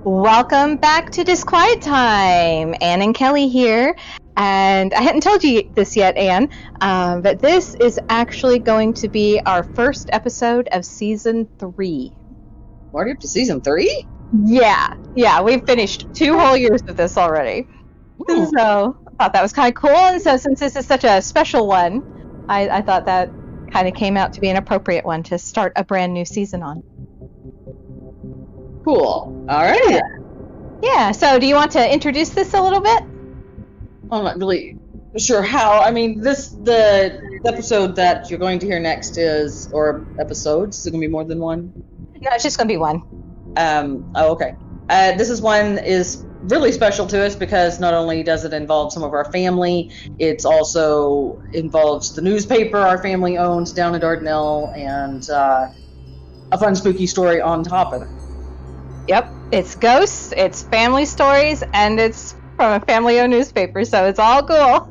Welcome back to Disquiet Time. Anne and Kelly here. And I hadn't told you this yet, Anne, but this is actually going to be our first episode of Season 3. Already up to Season 3? Yeah, we've finished 2 whole years of this already. So I thought that was kind of cool. And so since this is such a special one, I thought that kind of came out to be an appropriate one to start a brand new season on. Cool. All right. Yeah, so do you want to introduce this a little bit? I'm not really sure how. I mean, the episode that you're going to hear next is, or episodes, is it going to be more than one? No, it's just going to be one. Okay. This is really special to us because not only does it involve some of our family, it also involves the newspaper our family owns down in Dardanelle and a fun, spooky story on top of it. Yep, it's ghosts, it's family stories, and it's from a family-owned newspaper, so it's all cool.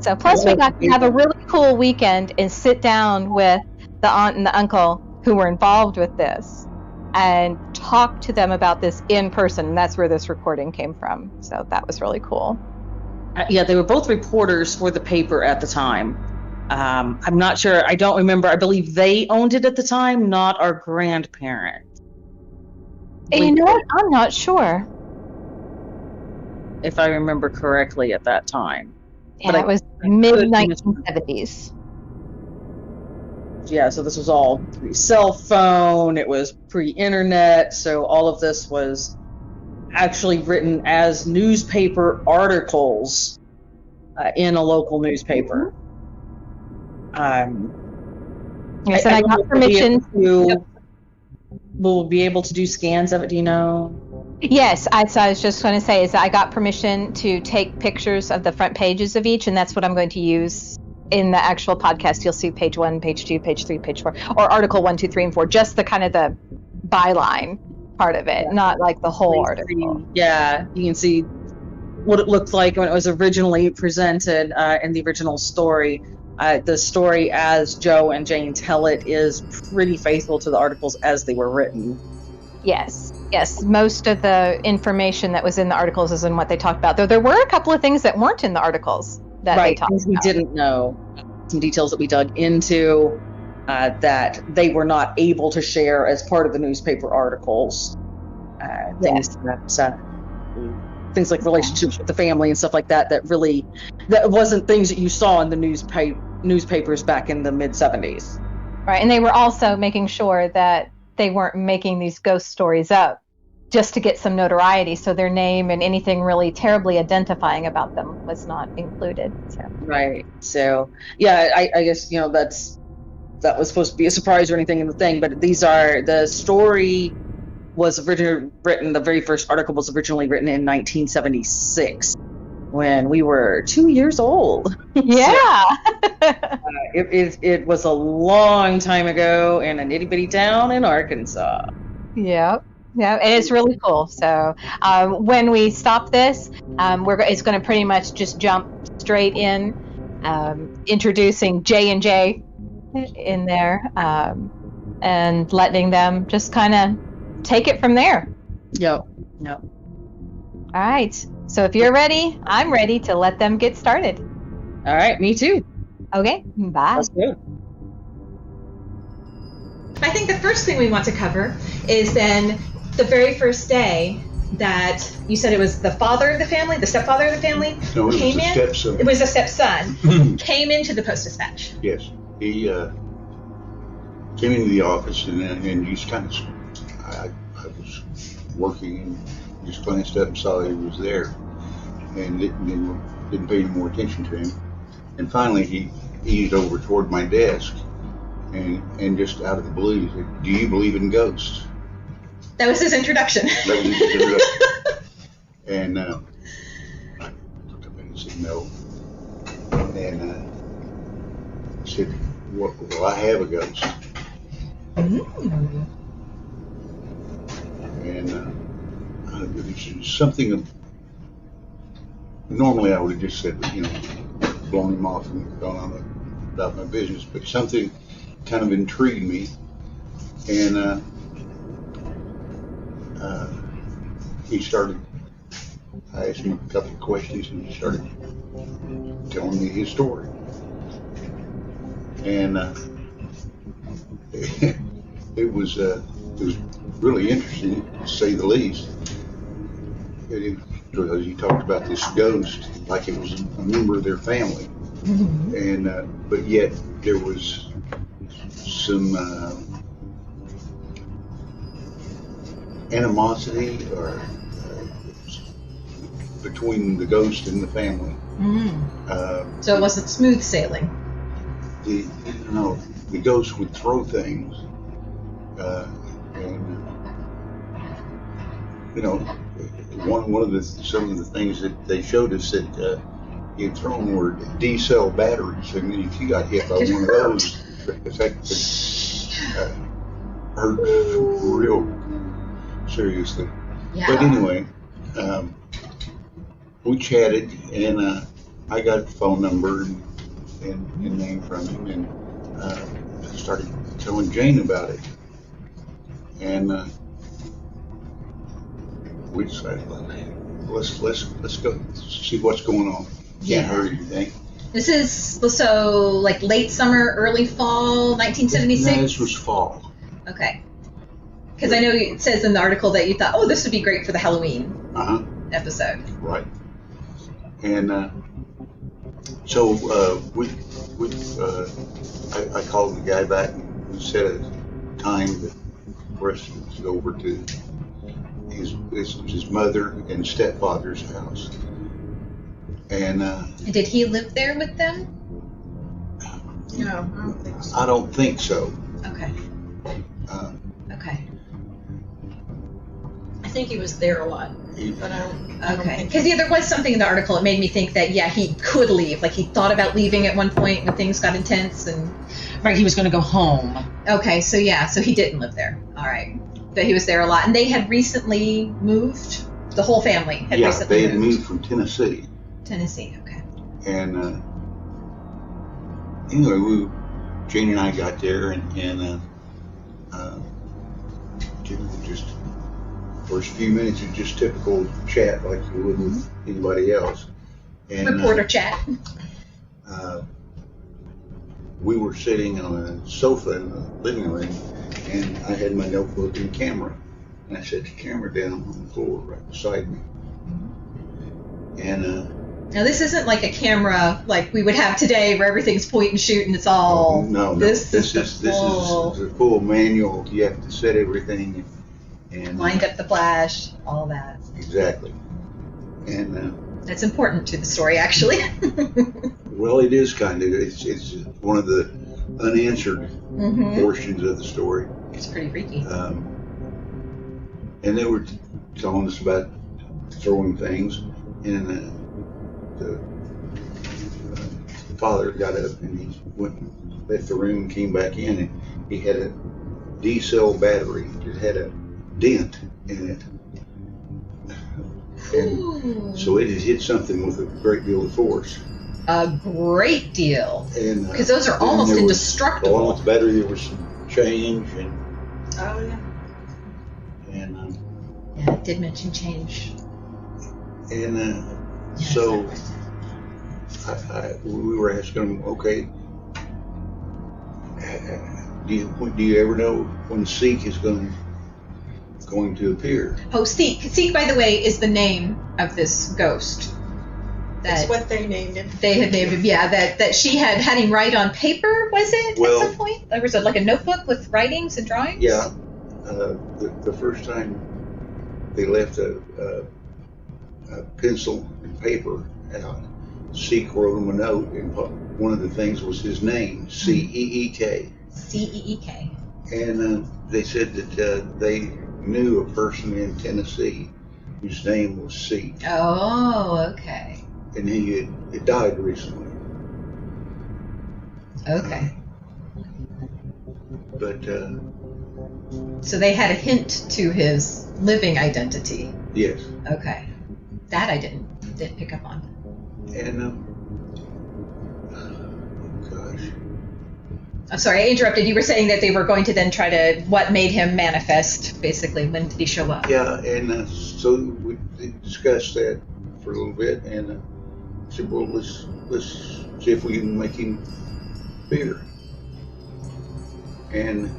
So plus we got to have a really cool weekend and sit down with the aunt and the uncle who were involved with this and talk to them about this in person, and that's where this recording came from. So that was really cool. Yeah, they were both reporters for the paper at the time. I'm not sure, I don't remember, I believe they owned it at the time, not our grandparents. And you know what? I'm not sure. If I remember correctly at that time. Yeah, but it was mid-1970s. Yeah, so this was all pre-cell phone, it was pre-internet, so all of this was actually written as newspaper articles in a local newspaper. Yes, and I got permission to... We'll be able to do scans of it, do you know? Yes, I was just going to say is that I got permission to take pictures of the front pages of each, and that's what I'm going to use in the actual podcast. You'll see page 1, page 2, page 3, page 4, or article 1, 2, 3, and 4, just the kind of the byline part of it, not like the whole article. Yeah, you can see what it looked like when it was originally presented in the original story. The story as Joe and Jane tell it is pretty faithful to the articles as they were written. Yes. Most of the information that was in the articles is in what they talked about. Though there were a couple of things that weren't in the articles that they talked about. We didn't know. Some details that we dug into that they were not able to share as part of the newspaper articles. Things like relationships with the family and stuff like that. That wasn't things that you saw in the newspapers back in the mid-70s. Right, and they were also making sure that they weren't making these ghost stories up just to get some notoriety, so their name and anything really terribly identifying about them was not included. So. Right. So, yeah, I guess, that was supposed to be a surprise or anything in the thing, but the story was originally written, the very first article was originally written in 1976. When we were 2 years old. Yeah. It was a long time ago in an itty-bitty town in Arkansas. Yep. Yeah, and it's really cool. So when we stop this, it's going to pretty much just jump straight in, introducing J&J in there, and letting them just kind of take it from there. Yep. All right. So if you're ready, I'm ready to let them get started. All right, me too. Okay, bye. Let's go. I think the first thing we want to cover is then the very first day that you said it was the father of the family, the stepfather of the family, no, it came was in. Stepson. It was a stepson. Came into the Post-Dispatch. Yes, he came into the office and just kind of. I was working and just glanced up and saw he was there, and didn't pay any more attention to him. And finally, he eased over toward my desk, and just out of the blue, he said, "Do you believe in ghosts?" That was his introduction. That was his introduction. And I looked up and said, "No." And he said, "Well, I have a ghost." Mm. And it's something of, normally I would have just said, blown him off and gone on about my business, but something kind of intrigued me, and he started. I asked him a couple of questions, and he started telling me his story. And it was really interesting, to say the least. Because he talked about this ghost like it was a member of their family, and but yet there was some animosity or between the ghost and the family. So it wasn't smooth sailing. The ghost would throw things, and some of the things that they showed us that he had thrown were D-cell batteries. I mean, if you got hit by one of those, that could hurt real seriously. Yeah. But anyway, we chatted, and I got a phone number and name from him, and I started telling Jane about it, and we decided, let's go see what's going on. Can't hurt anything. This is so like late summer, early fall, 1976. No, this was fall. Okay. Because I know it says in the article that you thought, oh, this would be great for the Halloween episode. Right. And so I called the guy back and we set a time for us to go over to his mother and stepfather's house. And did he live there with them? No, I don't think so. I don't think so. Okay. Okay. I think he was there a lot, but I don't Okay. think. Because there was something in the article. It made me think that he could leave. Like he thought about leaving at one point when things got intense and. Right, he was going to go home. Okay, so he didn't live there. All right, but he was there a lot, and they had recently moved. The whole family had recently they had moved from Tennessee. Tennessee. Okay. And anyway, Jane and I got there, and just first few minutes of just typical chat like you would with anybody else. And Reporter chat. We were sitting on a sofa in the living room, and I had my notebook and camera, and I set the camera down on the floor right beside me. And now this isn't like a camera like we would have today, where everything's point and shoot, and it's all. No. This is a full manual. You have to set everything and lined up the flash, all that. Exactly. And that's important to the story, actually. well, it is kind of. It's one of the unanswered portions of the story. It's pretty freaky. And they were telling us about throwing things, and the father got up and he left the room and came back in, and he had a D-cell battery. It had a dent in it. And so it had hit something with a great deal of force. A great deal. Because those are and almost there indestructible. Along with the battery, there was some change and. Oh yeah. And yeah, it did mention change. And so we were asking him, okay, do you ever know when Ceek is going to appear? Oh, Ceek. Ceek, by the way, is the name of this ghost. That's what they named him. They had named him, yeah. That she had him write on paper, was it? Well, at some point, there was like a notebook with writings and drawings. Yeah, the first time they left a pencil and paper out, Ceek wrote him a note, and one of the things was his name, C-E-E-K. C-E-E-K. And they said that they knew a person in Tennessee whose name was Ceek. Oh, okay. And he had died recently. Okay. But so they had a hint to his living identity. yes. Okay. That I didn't pick up on. And gosh, I'm sorry, I interrupted. You were saying that they were going to then try to, what made him manifest, basically? When did he show up? Yeah, and so we discussed that for a little bit, and I said, well, let's see if we can make him bigger. And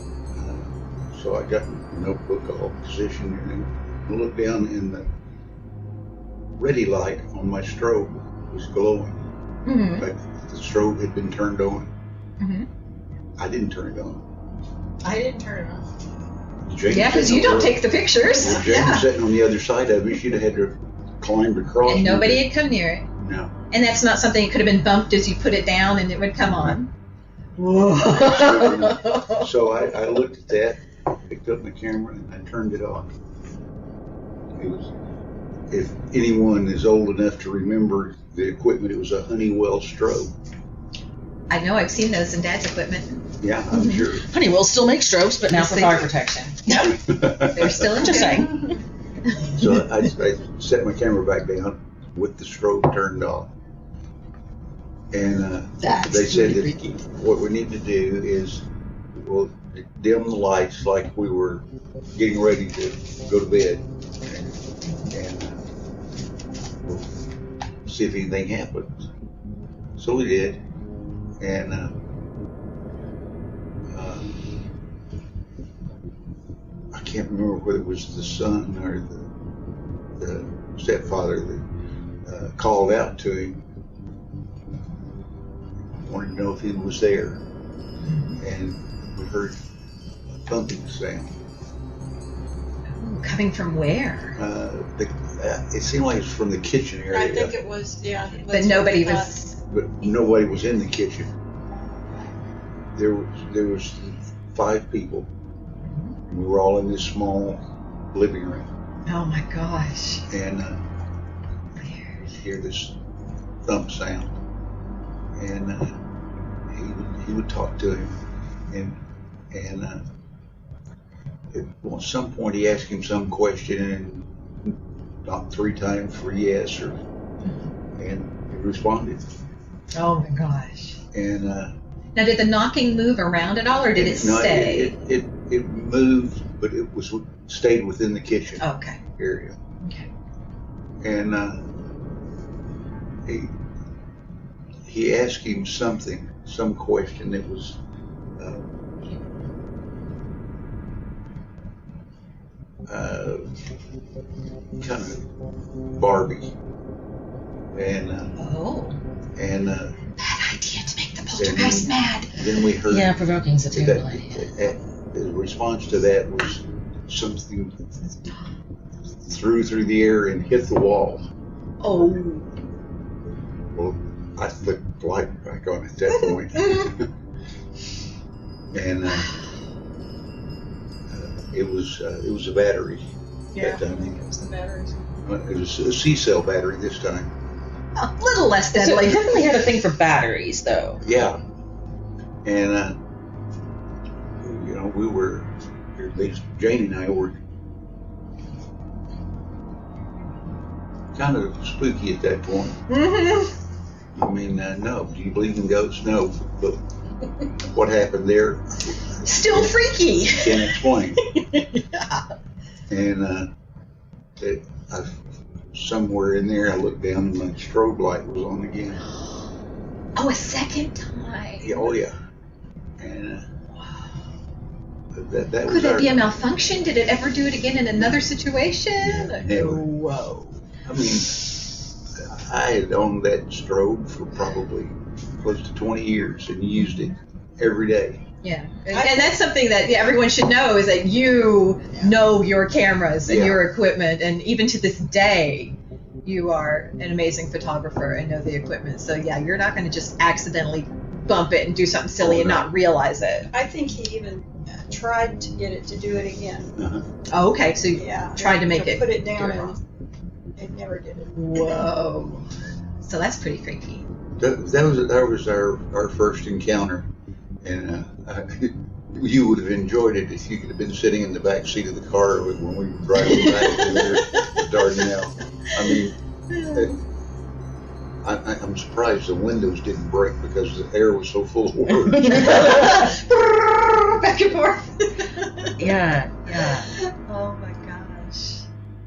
so I got a notebook all positioned, and I looked down, and the ready light on my strobe was glowing. Mm-hmm. Like the strobe had been turned on. Mm-hmm. I didn't turn it on. I didn't turn it on. Jane Yeah, because you don't take the pictures. If Jane was sitting on the other side of it, she'd have had to climb across. And nobody had come near it. No. And that's not something that could have been bumped as you put it down and it would come on. So I looked at that, picked up my camera, and I turned it off. It was, if anyone is old enough to remember the equipment, it was a Honeywell strobe. I know, I've seen those in Dad's equipment. Yeah, I'm sure. Honeywell still makes strobes, but now Yes, for they fire do. protection. They're still in Just good. saying. So I set my camera back down with the strobe turned off. And That's they said that freaky. what we need to do is we'll dim the lights like we were getting ready to go to bed, and we'll see if anything happens. So we did, and I can't remember whether it was the son or the stepfather that called out to him. Wanted to know if he was there, and we heard a thumping sound. Ooh, coming from where? It seemed like it was from the kitchen area, I think it was, yeah. But that's nobody what we was. but nobody was in the kitchen. There was 5 people. We were all in this small living room, Oh my gosh. and hear this thump sound, and he would talk to him, and at some point he asked him some question, and knocked 3 times for yes, and he responded, Oh my gosh. and Now, did the knocking move around at all, or did it stay? It moved, but it stayed within the kitchen Okay. area. Okay. And he asked him some question that was kind of Barbie, and Bad idea to make the poltergeist mad. then we heard Yeah, provoking's a terrible that idea. the response to that was something through the air and hit the wall. Oh. Well, I flipped the light back on at that point. And it was a battery Yeah, that I time. think it was the batteries. It was a C-cell battery this time. A little less So deadly. it definitely had a thing for batteries, though. Yeah. And we were, at least Jane and I were kind of spooky at that point. Mm-hmm. I mean, no. Do you believe in ghosts? No. But what happened there? Still freaky. Can't explain. Yeah. And somewhere in there, I looked down and my strobe light was on again. Oh, a second time. Yeah, oh yeah. And that Could was that our, be a malfunction? Did it ever do it again in another situation? Never. Whoa. I mean, I had owned that strobe for probably close to 20 years and used it every day. Yeah, and that's something that everyone should know, is that you know your cameras and Yeah. your equipment, and even to this day, you are an amazing photographer and know the equipment. So yeah, you're not going to just accidentally bump it and do something silly Oh, and no. not realize it. I think he even tried to get it to do it again. Uh-huh. Oh, okay, so you Yeah. tried to make it put it down, do it. and it never did it. Whoa. So that's pretty freaky. That was our first encounter, and you would have enjoyed it if you could have been sitting in the back seat of the car when we were driving back to Dardanelle. I mean, I'm surprised the windows didn't break because the air was so full of words. Back and forth. Yeah. Oh my gosh.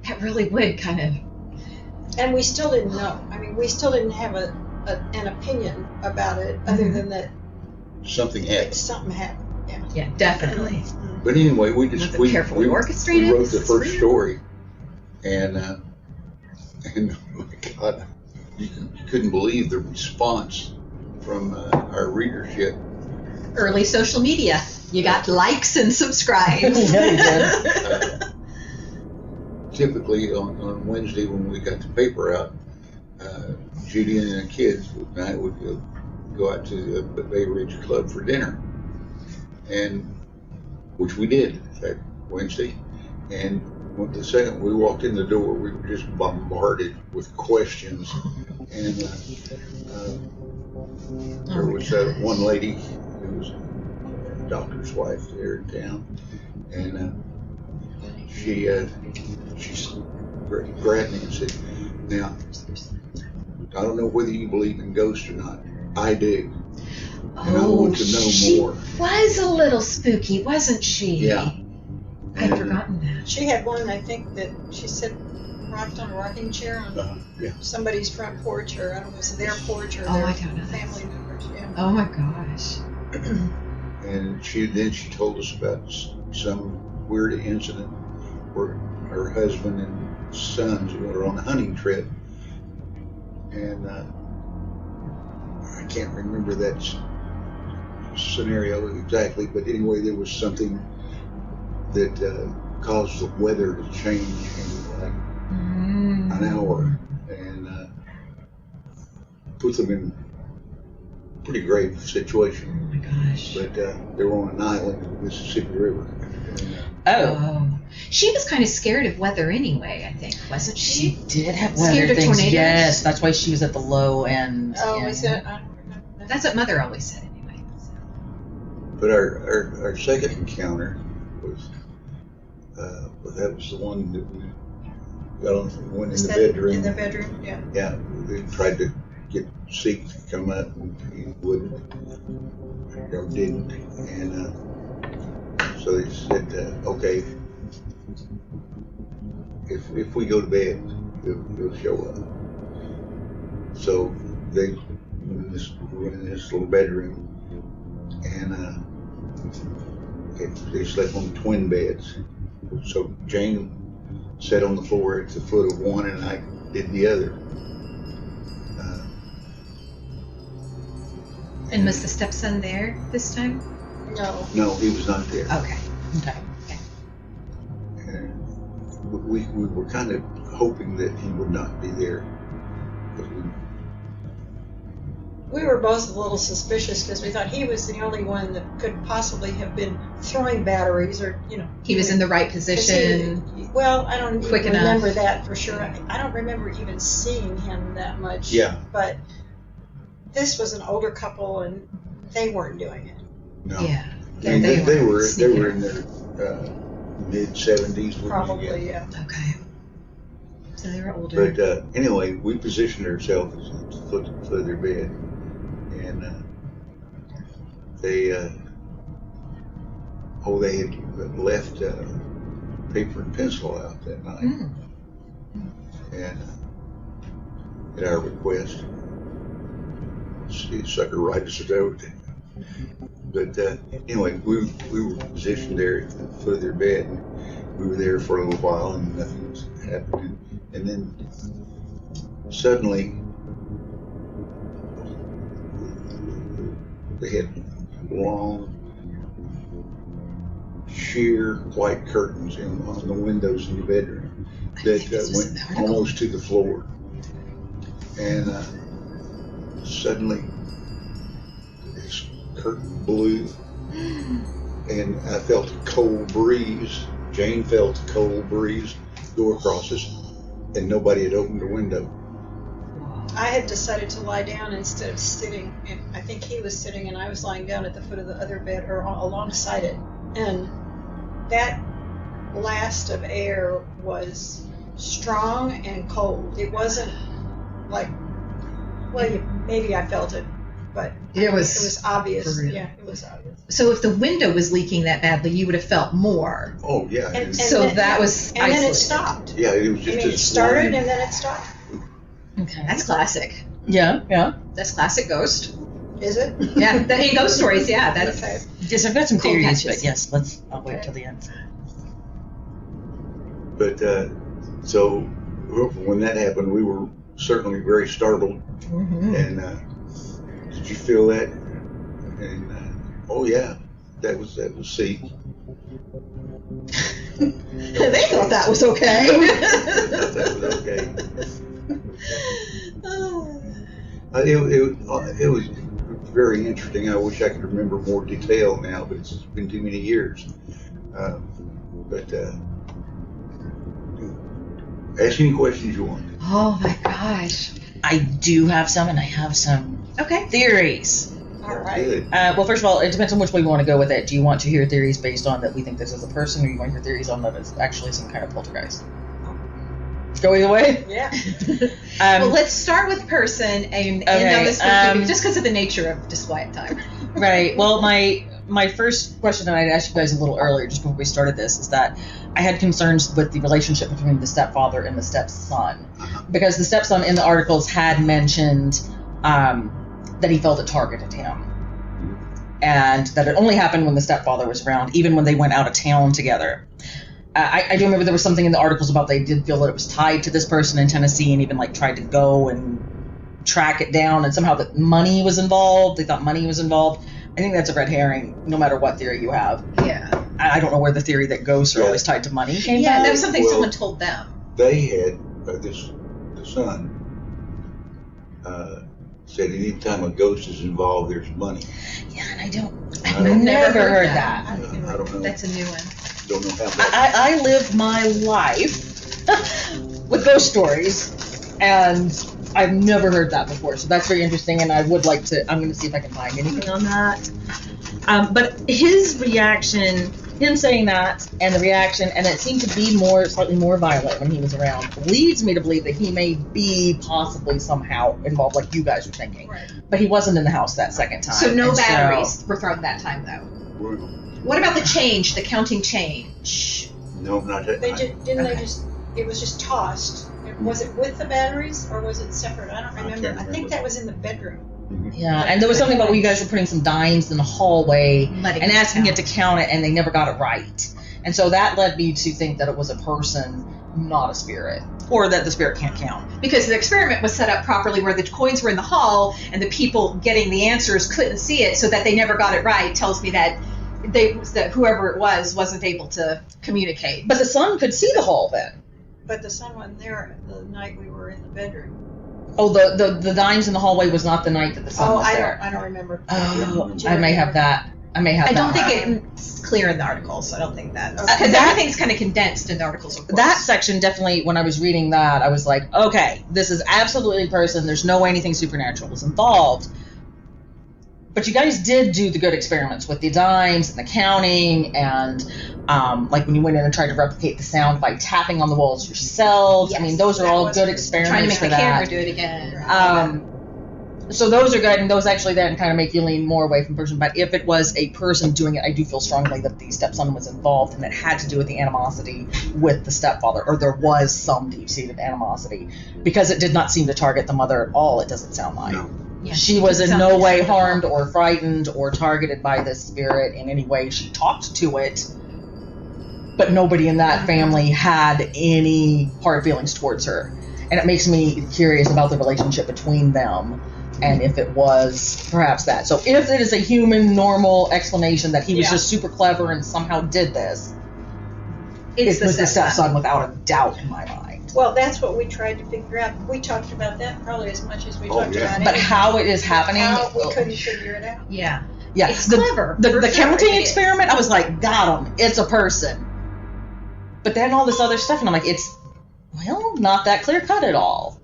That really would kind of. And we still didn't know. I mean, we still didn't have an opinion about it other than that Something happened. something happened. Yeah. Yeah, definitely. But anyway, we just we carefully orchestrated. wrote the This is first real. story, and oh my God, you couldn't believe the response from our readership. Early social media. You got likes and subscribes. Yeah, you did. Typically on Wednesday when we got the paper out, Judy and the kids and I would go out to the Bay Ridge Club for dinner, and which we did that Wednesday. And the second we walked in the door, we were just bombarded with questions. And there was one lady who was a doctor's wife there in town, and she grabbed me and said, "Now, I don't know whether you believe in ghosts or not. I do. And I want to know she more." was a little spooky, wasn't she? Yeah. I'd And, forgotten that. She had one, I think, that she said rocked on a rocking chair on yeah. somebody's front porch, or I don't know, was it their porch or Oh, their I don't know. family members. Yeah. Oh my gosh. And she told us about some weird incident where her husband and sons were on a hunting trip, and I can't remember that scenario exactly, but anyway, there was something that caused the weather to change in like an hour, and put them in a pretty grave situation. Oh my gosh. But they were on an island in the Mississippi River. Oh. She was kind of scared of weather anyway, I think, wasn't She she? did have Scared weather of things. tornadoes? Yes, that's why she was at the low end. Oh, yeah. is that? I don't remember that. That's what Mother always said anyway. But our second encounter was that was the one that we got on, went in Is the that bedroom. in the bedroom? Yeah. Yeah, they tried to get Ceek to come up, and he wouldn't, or didn't, and so they said, "Okay, if we go to bed, he'll show up." So they went in this little bedroom, and they slept on twin beds. So Jane sat on the floor at the foot of one, and I did the other. And was the stepson there this time? No. He was not there. Okay. And we were kind of hoping that he would not be there. But We were both a little suspicious because we thought he was the only one that could possibly have been throwing batteries, or He was in the right 'cause position. well, I don't Quick even enough. remember that for sure. I don't remember even seeing him that much. Yeah. But this was an older couple, and they weren't doing it. no. Yeah. I mean, they were sneaking in their mid-70s. Probably, yeah. Okay. So they were older. But anyway, we positioned ourselves at the foot of their bed, and they had left paper and pencil out that night, and at our request, the sucker write us a note. But anyway, we were positioned there at the foot of their bed, and we were there for a little while, and nothing was happening. And then suddenly, they had long, sheer white curtains on the windows in the bedroom that went almost to the floor. And suddenly, this curtain blew, and I felt a cold breeze. Jane felt a cold breeze go across us, and nobody had opened the window. I had decided to lie down instead of sitting, and I think he was sitting and I was lying down at the foot of the other bed, or alongside it. And that blast of air was strong and cold. It wasn't like Well, maybe I felt it, but It was obvious. for real. Yeah, it was obvious. So if the window was leaking that badly, you would have felt more. Oh, yeah. And So then, that was and then it isolated. stopped. Yeah, it was I just mean, a it started swirling- and then it stopped. Okay. That's classic. Yeah, yeah. That's classic ghost. Is it? Yeah, in ghost stories, yeah, that's Okay. Yes, I've got some Cold theories, patches. but yes, I'll wait till the end. But so when that happened, we were certainly very startled. Mhm. And did you feel that? And oh yeah, that was Ceek. They thought that was okay. That was okay. It was very interesting. I wish I could remember more detail now, but it's been too many years. But ask any questions you want. Oh my gosh. I do have some, and I have some Okay. theories. All right. Good. Well, first of all, it depends on which way you want to go with it. Do you want to hear theories based on that we think this is a person, or you want to hear theories on that it's actually some kind of poltergeist? Go either way. Yeah. Well, let's start with person and end on this one, just because of the nature of disquiet time. Right. Well, my first question that I'd asked you guys a little earlier, just before we started this, is that I had concerns with the relationship between the stepfather and the stepson, because the stepson in the articles had mentioned that he felt it targeted him, and that it only happened when the stepfather was around, even when they went out of town together. I do remember there was something in the articles about they did feel that it was tied to this person in Tennessee, and even like tried to go and track it down, and somehow that money was involved. They thought money was involved. I think that's a red herring, no matter what theory you have. Yeah. I don't know where the theory that ghosts are always tied to money came Yeah, from. that was something Well, someone told them. They had the son said anytime a ghost is involved, there's money. Yeah, and I I've don't- never heard that. I don't know. That's a new one. Don't know how that. I live my life with ghost stories, and I've never heard that before. So that's very interesting, and I would like to. I'm going to see if I can find anything on that. But his reaction, him saying that, and the reaction, and it seemed to be slightly more violent when he was around, leads me to believe that he may be possibly somehow involved, like you guys were thinking. Right. But he wasn't in the house that second time. So no and batteries were thrown that time, though. Well, What about the change, the counting chain? Shh. no, not that. They didn't Okay. they just? It was just tossed. Was it with the batteries or was it separate? I don't remember. I think that was in the bedroom. Yeah, and there was something about where you guys were putting some dimes in the hallway Letting and it asking count. it to count it, and they never got it right. And so that led me to think that it was a person, not a spirit, or that the spirit can't count. Because the experiment was set up properly where the coins were in the hall and the people getting the answers couldn't see it, so that they never got it right, tells me that that whoever it was wasn't able to communicate. But the son could see the hall then. But the son wasn't there the night we were in the bedroom. Oh, the dimes in the hallway was not the night that the son was there. I don't remember. Oh, Do you I may have remember? that. I may have I that. don't think it's clear in the articles. I don't think that. Okay. Because That- everything's kind of condensed in the articles, of course. That section definitely, when I was reading that, I was like, okay, this is absolutely a person. There's no way anything supernatural was involved. But you guys did do the good experiments with the dimes and the counting, and like when you went in and tried to replicate the sound by tapping on the walls yourselves. I mean, those are that all was good good. experiments Trying to make for the camera that. do it again. So those are good, and those actually then kind of make you lean more away from person. But if it was a person doing it, I do feel strongly that the stepson was involved, and it had to do with the animosity with the stepfather, or there was some deep-seated animosity, because it did not seem to target the mother at all. It doesn't sound like. No. Yeah. She was in Sounds no like way she- harmed or frightened or targeted by this spirit in any way. She talked to it, but nobody in that family had any hard feelings towards her. And it makes me curious about the relationship between them, and if it was perhaps that. So if it is a human, normal explanation that he was Yeah. just super clever and somehow did this, It's it was the stepson. stepson without a doubt in my mind. Well, that's what we tried to figure out. We talked about that probably as much as we Oh, talked yeah. about But anything. how it is happening, How we couldn't figure it out. Yeah. yeah, It's the, clever. The For sure, counting it is. experiment, I was like, got him. It's a person. But then all this other stuff, and I'm like, it's, well, not that clear cut at all.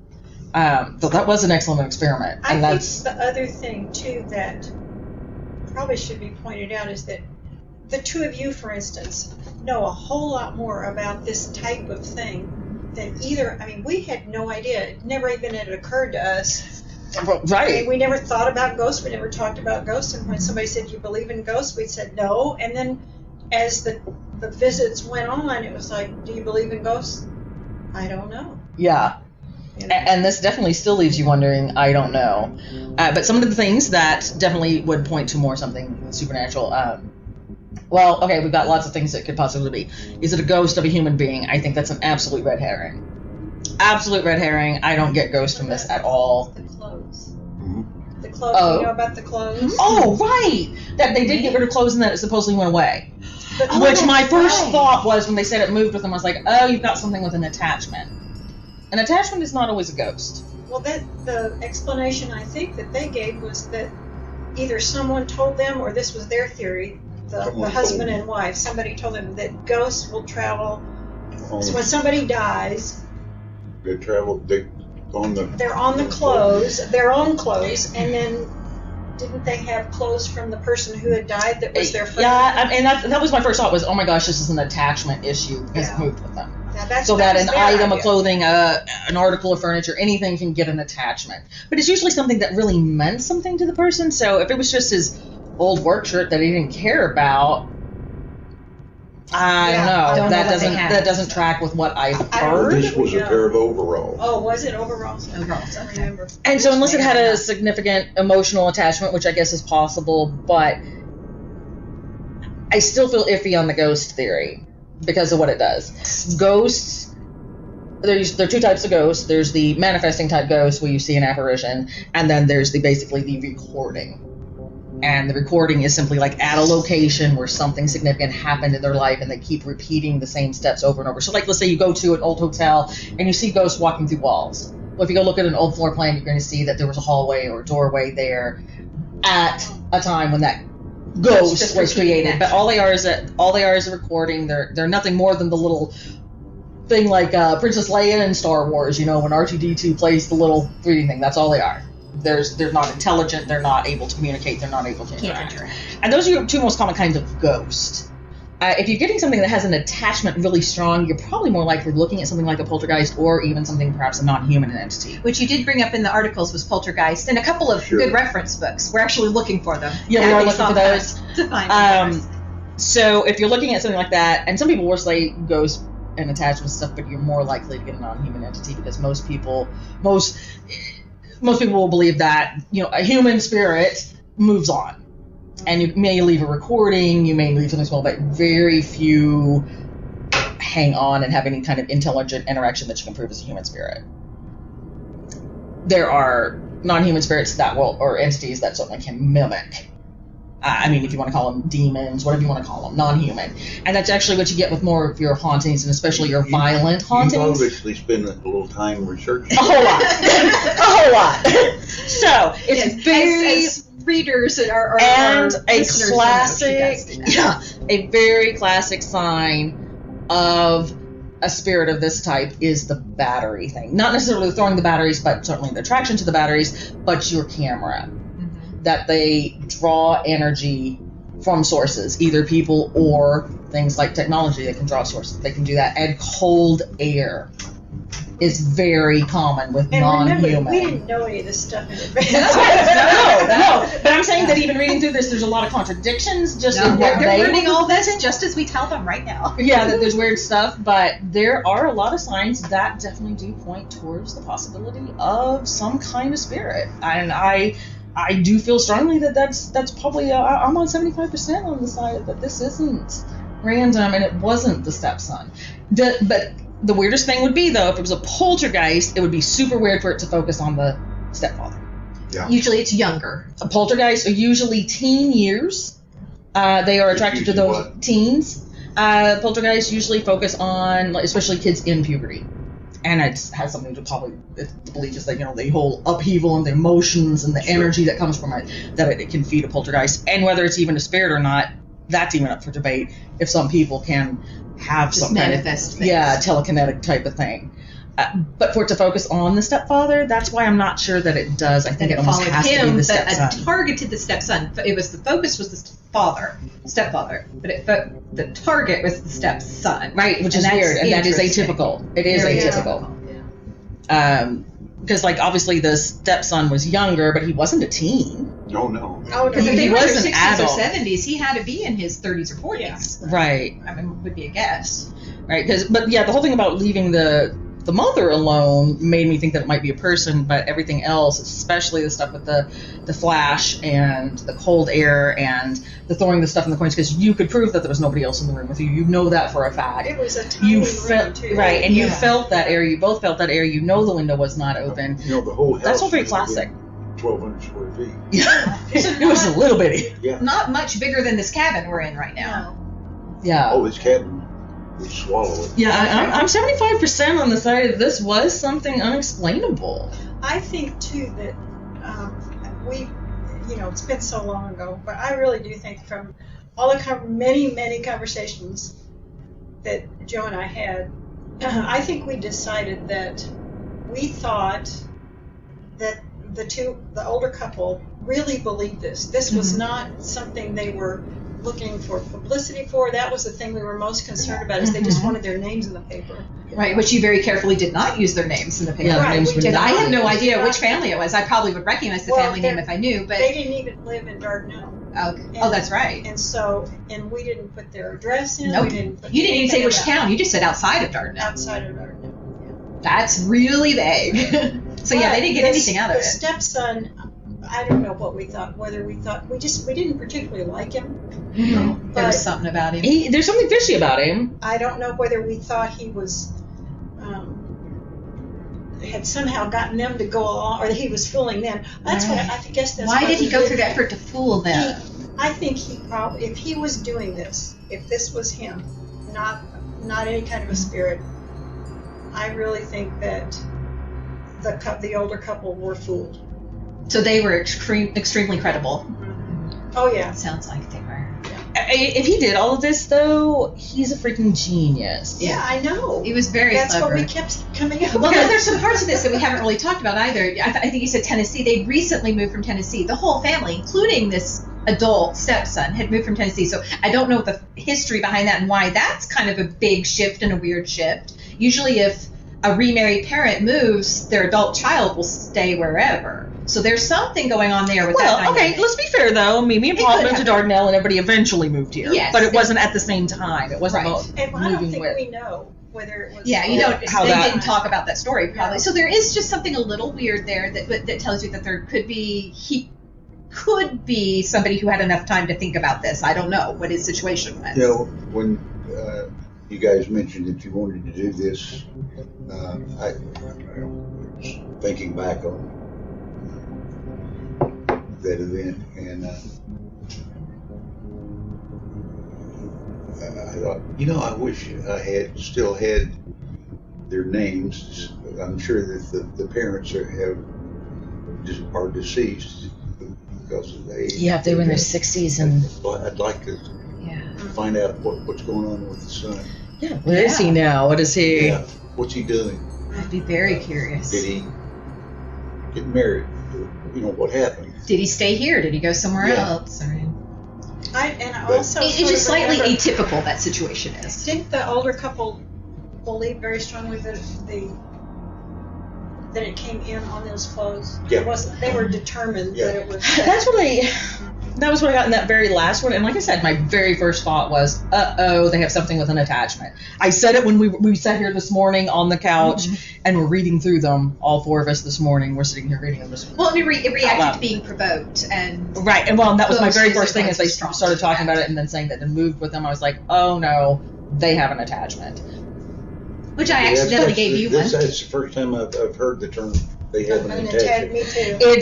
So that was an excellent experiment, I and think that's the other thing too that probably should be pointed out is that the two of you, for instance, know a whole lot more about this type of thing than either. I mean, we had no idea. It never even had occurred to us Right. We never thought about ghosts. We never talked about ghosts. And when somebody said, "You believe in ghosts?" we said no. And then, as the visits went on, it was like, "Do you believe in ghosts?" I don't know. Yeah. You know? And this definitely still leaves you wondering, I don't know. But some of the things that definitely would point to more something supernatural. Well, okay, we've got lots of things that could possibly be. Is it a ghost of a human being? I think that's an absolute red herring. Absolute red herring. I don't get ghosts from this at all. The clothes. Mhm. The clothes. Oh. You know about the clothes? Oh, right! That they did get rid of clothes and that it supposedly went away. But Which my that's first right. thought was when they said it moved with them, I was like, oh, you've got something with an attachment. An attachment is not always a ghost. Well, the explanation I think that they gave was that either someone told them, or this was their theory, the Someone husband told and wife, somebody told them that ghosts will travel. On- So when somebody dies, They on the. they're on the clothes, their own clothes, and then didn't they have clothes from the person who had died that was their friend? Yeah, and that was my first thought was, oh my gosh, this is an attachment issue because Yeah. it moved with them. Now that's, So that was an their item of idea. clothing, an article of furniture, anything can get an attachment. But it's usually something that really meant something to the person. So if it was just his old work shirt that he didn't care about, I Yeah, don't know. don't know That what they doesn't had. that doesn't track with what I've I don't heard. This was a pair of overalls. Oh, was it overalls? Overalls, I don't okay. remember. And so unless it had a significant emotional attachment, which I guess is possible, but I still feel iffy on the ghost theory because of what it does. Ghosts, there are two types of ghosts. There's the manifesting type ghost where you see an apparition, and then there's basically the recording. And the recording is simply like at a location where something significant happened in their life and they keep repeating the same steps over and over. So like, let's say you go to an old hotel and you see ghosts walking through walls. Well, if you go look at an old floor plan, you're going to see that there was a hallway or a doorway there at a time when that ghost Just was repeating created. that. But all they are is a recording. They're nothing more than the little thing like Princess Leia in Star Wars, when R2-D2 plays the little 3D thing. That's all they are. They're not intelligent. They're not able to communicate. They're not able to interact. And those are your two most common kinds of ghost. If you're getting something that has an attachment really strong, you're probably more likely looking at something like a poltergeist or even something perhaps a non-human entity. Which you did bring up in the articles was poltergeist and a couple of Sure. good reference books. We're actually looking for them. Yeah, we are looking for those. To find them. So if you're looking at something like that, and some people will say ghost and attachment and stuff, but you're more likely to get a non-human entity because most people will believe that a human spirit moves on, and you may leave a recording, you may leave something small, but very few hang on and have any kind of intelligent interaction that you can prove as a human spirit. There are non-human spirits that will, or entities that certainly can mimic. If you want to call them demons, whatever you want to call them, non-human. And that's actually what you get with more of your hauntings, and especially your violent You've hauntings. obviously spent a little time researching. A whole lot. A whole lot. So, it's Yes, very... as readers or and our a listeners know, classic, she does do that. a very classic sign of a spirit of this type is the battery thing. Not necessarily throwing the batteries, but certainly the attraction to the batteries, but your camera. That they draw energy from sources, either people or things like technology that can draw sources. They can do that. And cold air is very common with And remember, non-human. we didn't know any of this stuff in advance. No. But I'm saying that even reading through this, there's a lot of contradictions just in what They're they learning all this just as we tell them right now. Yeah, that there's weird stuff, but there are a lot of signs that definitely do point towards the possibility of some kind of spirit. And I do feel strongly that that's probably I'm on 75% on the side that this isn't random and it wasn't the stepson. But the weirdest thing would be, though, if it was a poltergeist, it would be super weird for it to focus on the stepfather. Yeah. Usually it's younger. Poltergeists are usually teen years. They are attracted to Usually those what? teens. Poltergeists usually focus on, especially kids in puberty. And it has something to probably, the belief is that, the whole upheaval and the emotions and the Sure. energy that comes from it, that it can feed a poltergeist. And whether it's even a spirit or not, that's even up for debate. If some people can have Just some kind of, manifest things. telekinetic type of thing. But for it to focus on the stepfather, that's why I'm not sure that it does. I think And it it almost followed has to be him, the but stepson. targeted the stepson. It was the focus was the stepfather, but the target was the stepson. Right, which And is that's weird, and that is interesting. atypical. It is Very atypical. atypical. because like obviously the stepson was younger, but he wasn't a teen. No, no. Oh, no. Because if He they were in was their an 60s adult. or 70s, he had to be in his 30s or 40s. Right. I mean, would be a guess. Right. But yeah, the whole thing about leaving the mother alone made me think that it might be a person, but everything else, especially the stuff with the flash and the cold air and the throwing the stuff in the coins, because you could prove that there was nobody else in the room with you. You know that for a fact. It was a tiny You room, felt too. right, and you Yeah. felt that air. You both felt that air. You know the window was not open. You know, the whole house. That's all very was within classic. 1,200 square feet. Yeah, Is it it was a not- little bitty. Yeah. Not much bigger than this cabin we're in right now. No. Yeah. Oh, this cabin would swallow it. Yeah, I'm 75% on the side of this was something unexplainable. I think too that we, it's been so long ago, but I really do think from all the many conversations that Joe and I had, I think we decided that we thought that the older couple really believed this. This was not something they were looking for publicity for. That was the thing we were most concerned about, is they just wanted their names in the paper. Right, which you very carefully did not use their names in the paper. Yeah, their Right, names we were did And I not. have no idea Right. which family it was. I probably would recognize the Well, family name they're- if I knew, but They didn't even live in Dardanelle. oh, that's right. And so, and we didn't put their address in. Nope. We didn't put You didn't even say anything which about town. You just said outside of Dardanelle. outside of Dardanelle. That's really vague. So yeah, they didn't get But anything out of the it. stepson, I don't know what we thought. Whether we thought we didn't particularly like him. There But was something about him. There's something fishy about him. I don't know whether we thought he was had somehow gotten them to go along, or that he was fooling them. That's what I guess. That's Why what did he we go through the effort to fool them? I think he probably, if he was doing this, if this was him, not any kind of a spirit, I really think that the older couple were fooled. So they were extremely credible. Oh yeah. Sounds like they were. If he did all of this, though, he's a freaking genius. Yeah, I know. He was very That's clever. what we kept coming up Well, with. there's some parts of this that we haven't really talked about either. I think you said Tennessee. They recently moved from Tennessee. The whole family, including this adult stepson, had moved from Tennessee. So I don't know the history behind that and why that's kind of a big shift and a weird shift. Usually if a remarried parent moves, their adult child will stay wherever. So there's something going on there with that Well, okay, dynamic. let's be fair, though. Mimi and It Paul could moved to happen. Dardanelle, and everybody eventually moved here. Yes. But it wasn't at the same time. It wasn't Right. about And I don't moving think with. we know whether it was. Yeah, you don't. How They that- didn't talk about that story probably. No. So there is just something a little weird there that tells you that he could be somebody who had enough time to think about this. I don't know what his situation was. You know, when you guys mentioned that you wanted to do this, I was thinking back on that event, and I thought, I wish I still had their names. I'm sure that the parents are deceased because of age. Yeah, if they were in their 60s and. I'd like to Yeah. find out what's going on with the son. Yeah. What is he now? What is he? Yeah, what's he doing? I'd be very curious. Did he get married? What happened? Did he stay here? Did he go somewhere Yeah. else? I also. It's sort just of slightly remember- atypical, that situation is. Didn't the older couple believe very strongly that it came in on those clothes? Yeah. It wasn't. They were determined that it was. That was what I got in that very last one. And like I said, my very first thought was, they have something with an attachment. I said it when we sat here this morning on the couch and we're reading through them. All four of us this morning. We're sitting here reading them this morning. Well, it reacted Wow. to being provoked, and Right. And that was my Those very physical first thing as they strong started talking feedback. about it and then saying that they moved with them. I was like, oh no, they have an attachment. which I accidentally gave you one. That's the first time I've heard the term they have an And attachment. me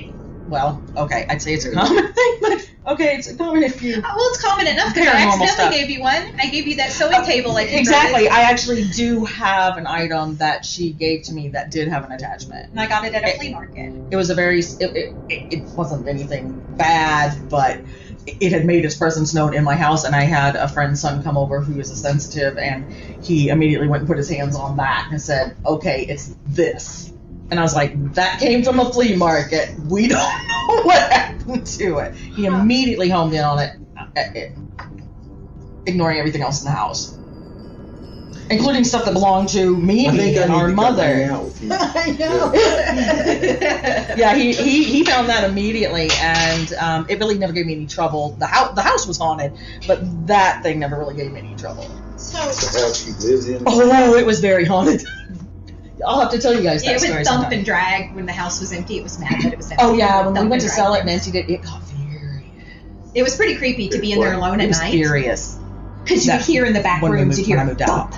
too. Well, okay, I'd say it's a common thing, but okay, it's a common if you. Well, it's common enough because I Paranormal accidentally stuff. gave you one. I gave you that sewing table. Like Exactly. I actually do have an item that she gave to me that did have an attachment. and I got it at a flea market. It was a very. It wasn't anything bad, but it had made its presence known in my house, and I had a friend's son come over who is a sensitive, and he immediately went and put his hands on that and said, "Okay, it's this." And I was like, "That came from a flea market. We don't know what happened to it." He immediately homed in on it, ignoring everything else in the house. including stuff that belonged to I Mimi think I and need our to come hang mother. out with you. I know. Yeah, he found that immediately, and it really never gave me any trouble. The house was haunted, but that thing never really gave me any trouble. So, The house you live in. Oh, it was very haunted. I'll have to tell you guys that It story would thump sometime. and drag when the house was empty. It was mad that it was empty. Oh yeah, It would when we thump went to and sell drag. it and emptied it, it got furious. It was pretty creepy to be in there alone It at was night. furious. Because you could hear in the back When we rooms, moved, you'd when I hear moved out.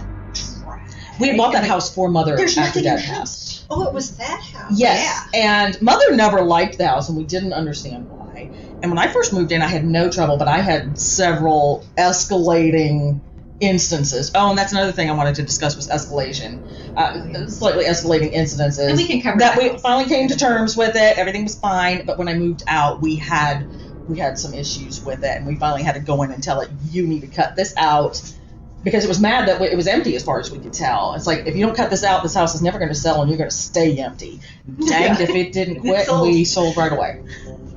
We bought that house for Mother There's after nothing in Dad the passed. oh, it was that house. Yes, and Mother never liked the house, and we didn't understand why. And when I first moved in, I had no trouble, but I had several escalating instances. Oh, and that's another thing I wanted to discuss was escalation. Slightly escalating incidences. And we can cover that. that. We finally came to terms with it. Everything was fine, but when I moved out, we had some issues with it, and we finally had to go in and tell it, you need to cut this out. Because it was mad that it was empty as far as we could tell. It's like, if you don't cut this out, this house is never going to sell and you're going to stay empty. Danged if it didn't quit, and we sold right away.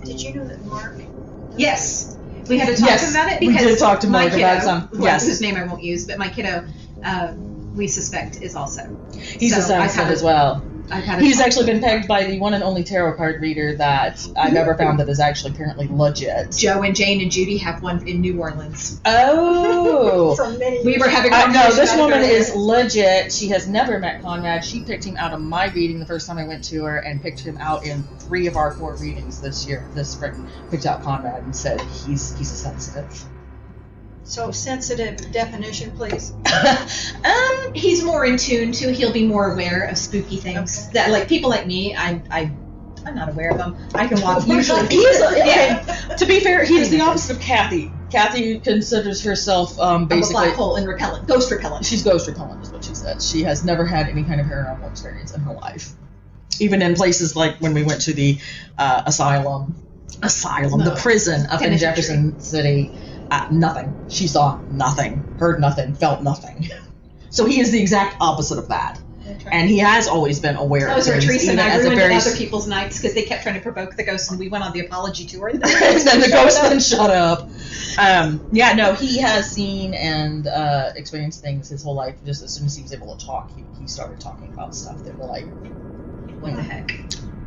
Did you know that Mark? Yes. We had to talk Yes, about it we because did talk to my Mark kiddo, about some- yes. whose name I won't use, but my kiddo, we suspect is also. He's So a Samson as well. I've had a He's talk. actually been pegged by the one and only tarot card reader that I've ever found that is actually apparently legit. Joe and Jane and Judy have one in New Orleans. Oh. For many We years. were having a No, conversation this about it woman earlier. is legit. She has never met Conrad. She picked him out of my reading the first time I went to her, and picked him out in 3 of our 4 readings this spring. Picked out Conrad and said he's a sensitive. So sensitive definition, please. He's more in tune to. He'll be more aware of spooky things that, like people like me, I'm not aware of them. I can walk usually. To be fair, he is the opposite of Kathy. Kathy considers herself I'm a basically. black hole and repellent, ghost repellent. She's ghost repellent, is what she said. She has never had any kind of paranormal experience in her life. Even in places like when we went to the asylum, the prison up in Jefferson City, nothing. She saw nothing, heard nothing, felt nothing. So he is the exact opposite of that. And he has always been aware That was of where things, Teresa and even I as a ruined very... other people's nights because they kept trying to provoke the ghost, and we went on the apology tour. and then the ghost then shut up. Yeah, no, he has seen and experienced things his whole life. Just as soon as he was able to talk, he started talking about stuff that were like, What the heck?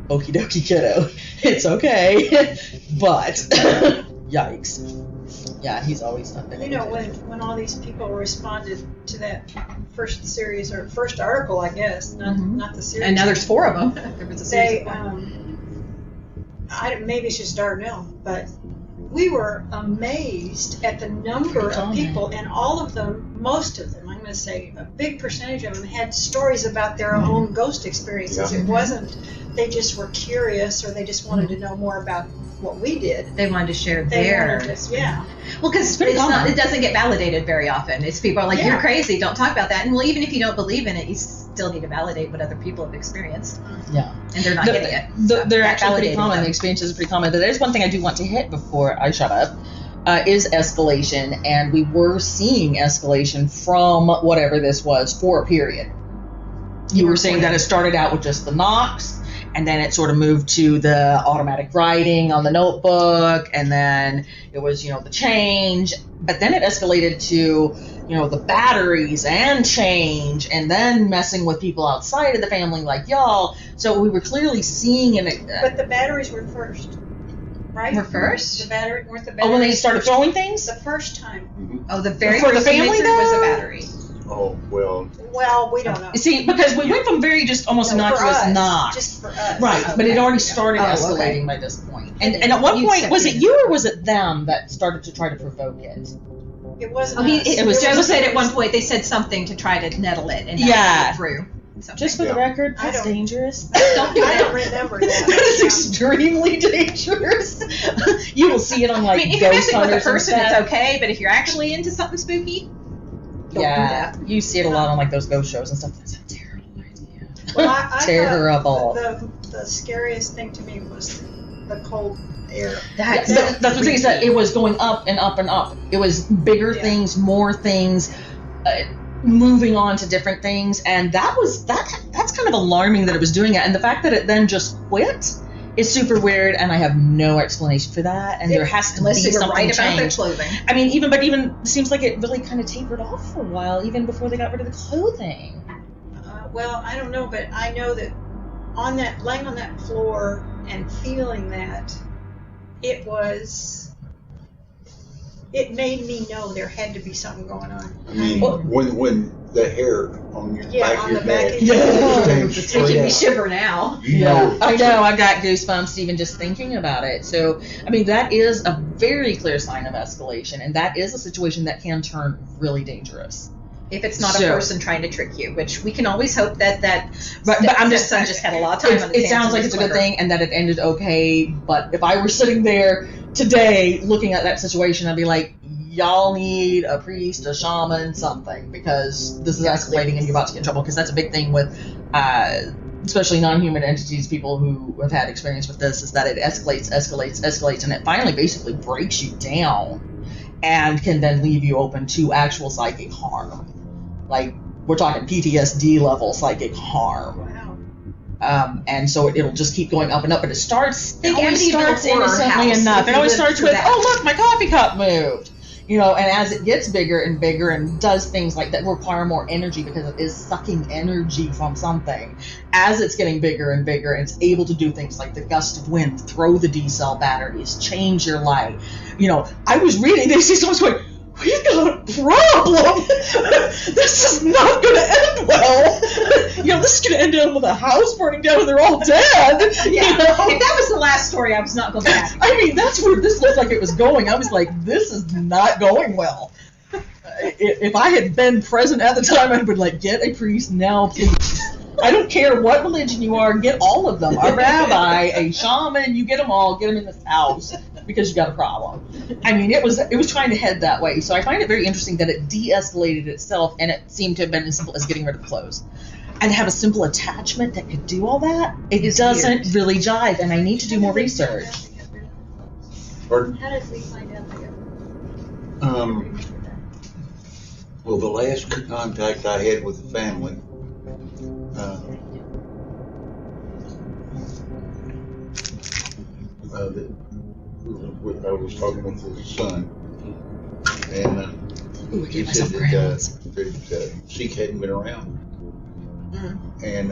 okie dokie kiddo, it's okay. But, yikes. Yeah, he's always not been You able know, to. when all these people responded to that first series or first article, I guess, not the series. And now there's 4 of them. There was a series They, of 4. maybe it's just Darnell, but we were amazed at the number of people, and all of them, most of them, I'm going to say a big percentage of them, had stories about their own ghost experiences. Yeah. It wasn't, they just were curious, or they just wanted to know more about what we did. They wanted to share They their. wanted to, yeah. Well, because pretty common. it doesn't get validated very often. It's people are like, Yeah. you're crazy, don't talk about that. And well, even if you don't believe in it, you still need to validate what other people have experienced. Yeah. And they're not getting it. So They're actually pretty validating common. them. The experiences are pretty common. But there's one thing I do want to hit before I shut up, is escalation. And we were seeing escalation from whatever this was for a period. You were saying that it started out with just the knocks, and then it sort of moved to the automatic writing on the notebook, and then it was, the change. But then it escalated to, the batteries and change, and then messing with people outside of the family like y'all. So we were clearly seeing an... But the batteries were first, right? We're first? The battery, weren't the batteries? Oh, when they started throwing things? The first time. Oh, the very For the first thing family, we threw was a though? battery. Oh, well, Well, we don't know. You see, because we went from very just almost No, for innocuous us, knocks. Just for us. Right, but it Okay. already started Oh, escalating okay. by this point. And at one You point, was it accepted you or was it them that started to try to provoke it? It wasn't Oh, us. it was Joe just- said at one point they said something to try to nettle it, and Yeah. it through. Something. Just for the Yeah. record, I that's don't- dangerous. Don't do I don't that. remember That that. is extremely dangerous. You will see it on I like mean, if you're ghost messing with a hunters and person, stuff. it's okay. But if you're actually into something spooky, don't Yeah, do that. you see it a lot on like those ghost shows and stuff. That's a terrible idea. Well, I Terrible. thought the scariest thing to me was the cold air. That's That's the thing is that it was going up and up and up. It was bigger Yeah. things, more things, moving on to different things, and that's kind of alarming that it was doing it. And the fact that it then just quit is super weird, and I have no explanation for that. And there has to Unless be they were something right about their changed. clothing. I mean, even it seems like it really kind of tapered off for a while, even before they got rid of the clothing. Well, I don't know, but I know that laying on that floor and feeling that, it made me know there had to be something going on. I mean, when the hair on your back on of your the back neck of your stands It's straight making me out, shiver now. you know, I know. I got goosebumps even just thinking about it. So, I mean, that is a very clear sign of escalation, and that is a situation that can turn really dangerous. If it's not So- a person trying to trick you, which we can always hope that But I'm just son just had a lot of time on his it hands sounds and like was it's a good clever. thing and that it ended okay, but if I were sitting there today looking at that situation, I'd be like, y'all need a priest, a shaman, something, because this is escalating and you're about to get in trouble, because that's a big thing with especially non-human entities, people who have had experience with this, is that it escalates, and it finally basically breaks you down and can then leave you open to actual psychic harm. Like, we're talking PTSD level psychic harm. Wow. And so it'll just keep going up and up, but it starts Amityville innocently Horror House, enough. if It you always lived starts through with, that. oh look, my coffee cup moved. You know, and as it gets bigger and bigger and does things like that require more energy because it is sucking energy from something, as it's getting bigger and bigger, it's able to do things like the gust of wind, throw the D-cell batteries, change your light. You know, I was reading, they see someone's going, we've got a problem. This is not going to end well. You know, this is going to end up with a house burning down and they're all dead. Yeah. You know? If that was the last story, I was not going to be happy. I mean, that's where this looked like it was going. I was like, this is not going well. If I had been present at the time, I'd been like, get a priest now, please. I don't care what religion you are, get all of them. A rabbi, a shaman, you get them all, get them in this house, because you got a problem. I mean, it was trying to head that way. So I find it very interesting that it de-escalated itself, and it seemed to have been as simple as getting rid of clothes. And have a simple attachment that could do all that, it doesn't really jive, and I need to do more research. Pardon? How did we find out they got Well, the last contact I had with the family, I was talking with his son, and he said that Ceek hadn't been around. And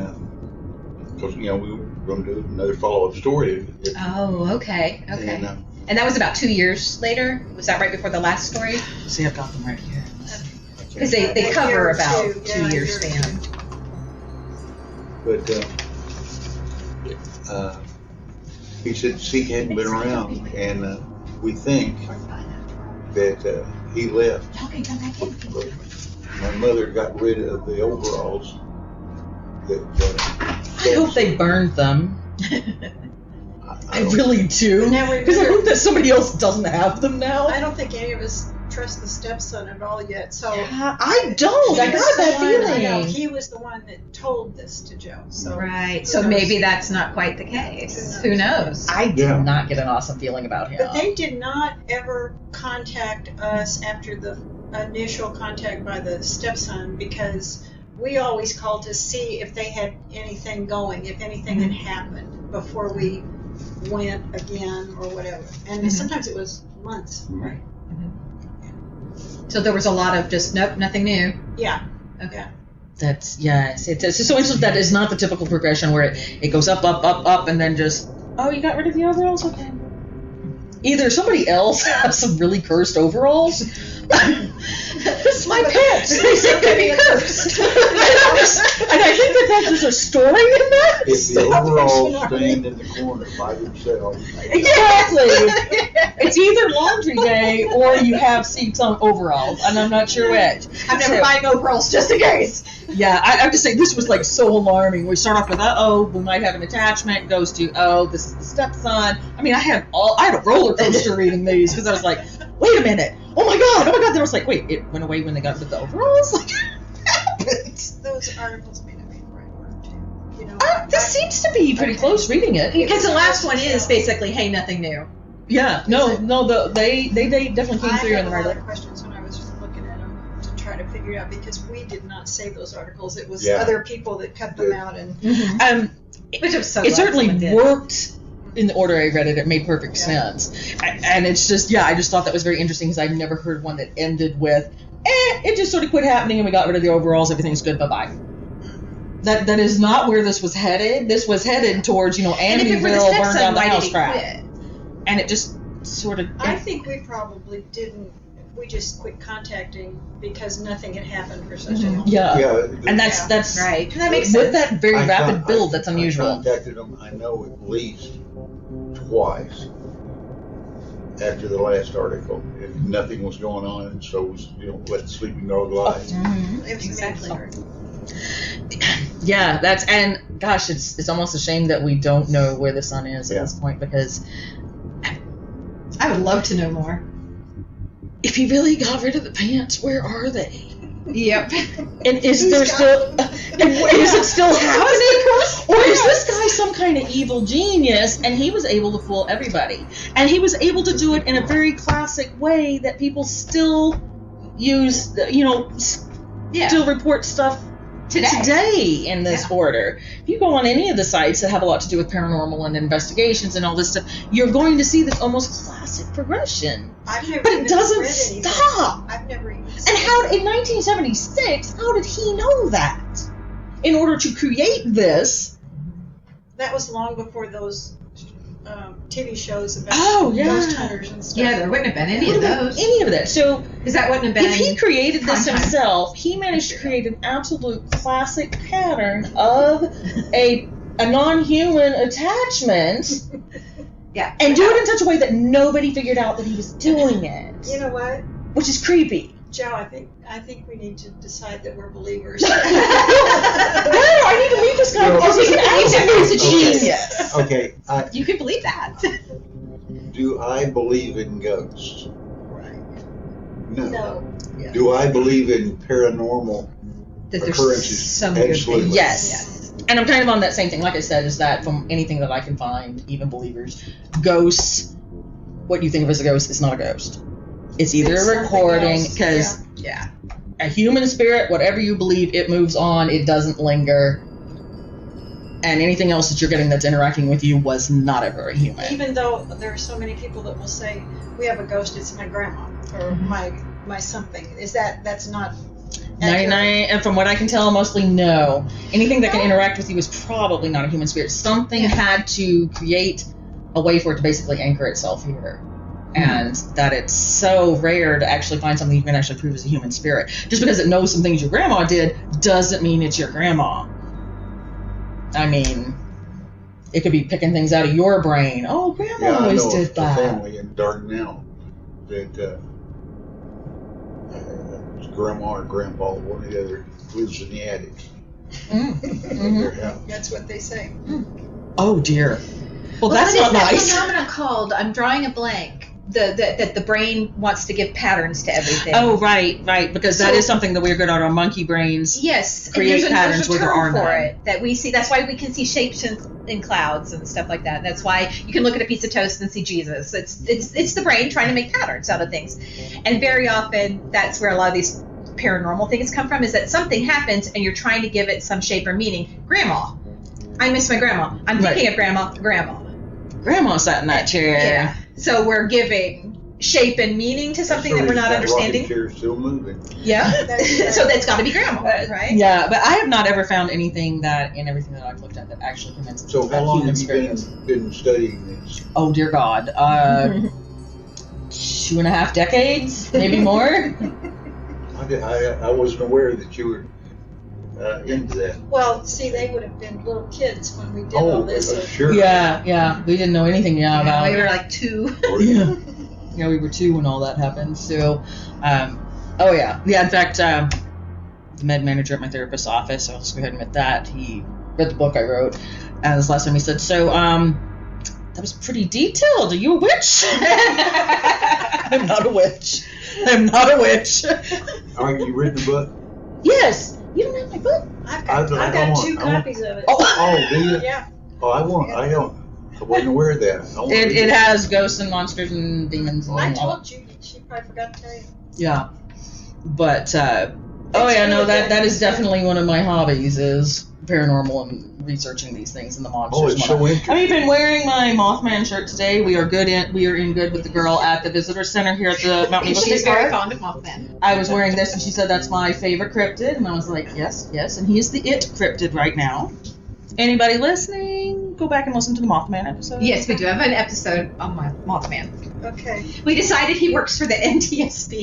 because we were going to do another follow-up story. Oh, okay. And, And that was about 2 years later? Was that right before the last story? See, I've got them right here. Because they cover A year or about two, yeah, 2 year a year or span. But he said Ceek hadn't been around, and we think that he left. But my mother got rid of the overalls. I hope they burned them. I really do. Now we Because I hope that somebody else doesn't have them now. I don't think any of us trust the stepson at all yet. So I don't. I he was got a bad the one- I know, feeling. he was the one that told this to Joe. So Right. So maybe that's not quite the case. Who knows? I did Yeah. not get an awesome feeling about him. But they did not ever contact us after the initial contact by the stepson, because we always called to see if they had anything going, if anything had happened before we went again or whatever. And sometimes it was months. Right. So there was a lot of just, nope, nothing new. Yeah. Okay. That's, yes. It's so interesting that is not the typical progression where it goes up, up, up, up, and then just, oh, you got rid of the overalls? Okay. Either somebody else has some really cursed overalls. It's my pet. They seem to be cursed. And I think that there's a story in that. If the overalls stand in the corner by themselves. Exactly. It's either laundry day or you have Ceek's on overalls, and I'm not sure which. I'm never So- buying overalls just in case. Yeah, I'm just saying this was like so alarming. We start off with we might have an attachment. Goes to this is the stepson. I mean, I had a roller coaster reading these because I was like, wait a minute, oh my god. Then I was like, wait, it went away when they got rid of the overalls. Like, what happened? Those articles may not be the right word too. You know. This seems to be pretty close reading it. Because the last one is basically, hey, nothing new. Yeah, they definitely came I through had in the a right lot way. of questions when I was just looking at them to try to figure it out, because we did not save those articles. It was Yeah. other people that cut them out, and Which was so It glad certainly someone did. worked in the order I read it, it made perfect sense. And it's just, I just thought that was very interesting because I've never heard one that ended with, it just sort of quit happening and we got rid of the overalls, everything's good, bye-bye. That is not where this was headed. This was headed towards, Amityville, burn down the house crap. And it just sort of... I think we probably didn't. We just quit contacting because nothing had happened for such a long time. Yeah. And that's right. That makes sense. With that very rapid build, that's unusual. I contacted them, I know, at least twice after the last article. And nothing was going on, and so was, let the sleeping dog lie. It was exactly. Yeah, and gosh, it's almost a shame that we don't know where the sun is at this point, because I would love to know more. If he really got rid of the pants, where are they? Yep. And is there still? Is it still happening? Or is this guy some kind of evil genius, and he was able to fool everybody, and he was able to do it in a very classic way that people still use? Still report stuff today in this order. If you go on any of the sites that have a lot to do with paranormal and investigations and all this stuff, you're going to see this almost classic progression. I've never but it even doesn't read anything. stop. I've never even And seen how it. in 1976, how did he know that? In order to create this. That was long before those TV shows about ghost hunters and stuff. Yeah, there wouldn't have been any of those. Any of that. So Because that wouldn't have been. if he created this prime time. himself, he managed to create an absolute classic pattern of a non-human attachment. Yeah. And do it in such a way that nobody figured out that he was doing it. You know what, Which is creepy. Joe? I think we need to decide that we're believers. No, I need to meet this guy because he's an absolute genius. Okay, You can believe that. do I believe in ghosts? Right. No. No. Do I believe in paranormal That there's occurrences? some good Absolutely. things. Yes. And I'm kind of on that same thing. Like I said, is that from anything that I can find, even believers, ghosts, what you think of as a ghost is not a ghost. It's either It's a something recording, else. because Yeah. a human spirit, whatever you believe, it moves on, it doesn't linger. And anything else that you're getting that's interacting with you was not ever a human. Even though there are so many people that will say, we have a ghost, it's my grandma or my something. That's not 99, and from what I can tell, mostly no. Anything that can interact with you is probably not a human spirit. Something had to create a way for it to basically anchor itself here. And that it's so rare to actually find something you can actually prove as a human spirit. Just because it knows some things your grandma did doesn't mean it's your grandma. I mean, it could be picking things out of your brain. Oh, grandma always did a that. family in Dardanelle that grandma or grandpa, one or the other, lives in the attic in their house. That's what they say. Oh dear. Well, that's what not is nice. that phenomenon called? I'm drawing a blank. That the brain wants to give patterns to everything. Oh, right, because that is something that we're good at. Our monkey brains Yes, and create there's patterns a where there term are for none. it that we see. That's why we can see shapes in clouds and stuff like that. That's why you can look at a piece of toast and see Jesus. It's the brain trying to make patterns out of things, and very often that's where a lot of these paranormal things come from. Is that something happens and you're trying to give it some shape or meaning. Grandma, I miss my grandma. I'm thinking of grandma. Grandma sat in that chair. Yeah. So we're giving shape and meaning to something that we're not understanding. Rocking chair still moving. Yeah. That's So that's got to be grandma, right? Yeah, but I have not ever found anything that in everything that I've looked at that actually convinces So me how that long human have you spirit. been studying this? Oh dear God, 2.5 decades, maybe more. I wasn't aware that you were into that. Well, see, they would have been little kids when we did all this. Sure. Yeah, we didn't know anything about We it. were like 2. Yeah, we were 2 when all that happened. So, in fact, the med manager at my therapist's office, I'll just go ahead and admit that, he read the book I wrote, and this last time he said, so, that was pretty detailed. Are you a witch? I'm not a witch. Are you reading the book? Yes. You don't have my book? I've I got don't 2 want- copies of it. Oh, do you? Yeah. Oh, I wasn't aware of that. I want to read It has ghosts and monsters and demons and I all that. told you. She probably forgot to tell you. Yeah. But, that is definitely one of my hobbies is paranormal and researching these things and the monsters. Oh, it's and so whatnot. interesting. I've even wearing my Mothman shirt today. We are in good with the girl at the visitor center here at the Mount Nebo She's State very Park. fond of Mothman. I was wearing this and she said that's my favorite cryptid, and I was like, yes, and he is the it cryptid right now. Anybody listening, go back and listen to the Mothman episode. Yes, we do have an episode on Mothman. Okay. We decided he works for the NTSB.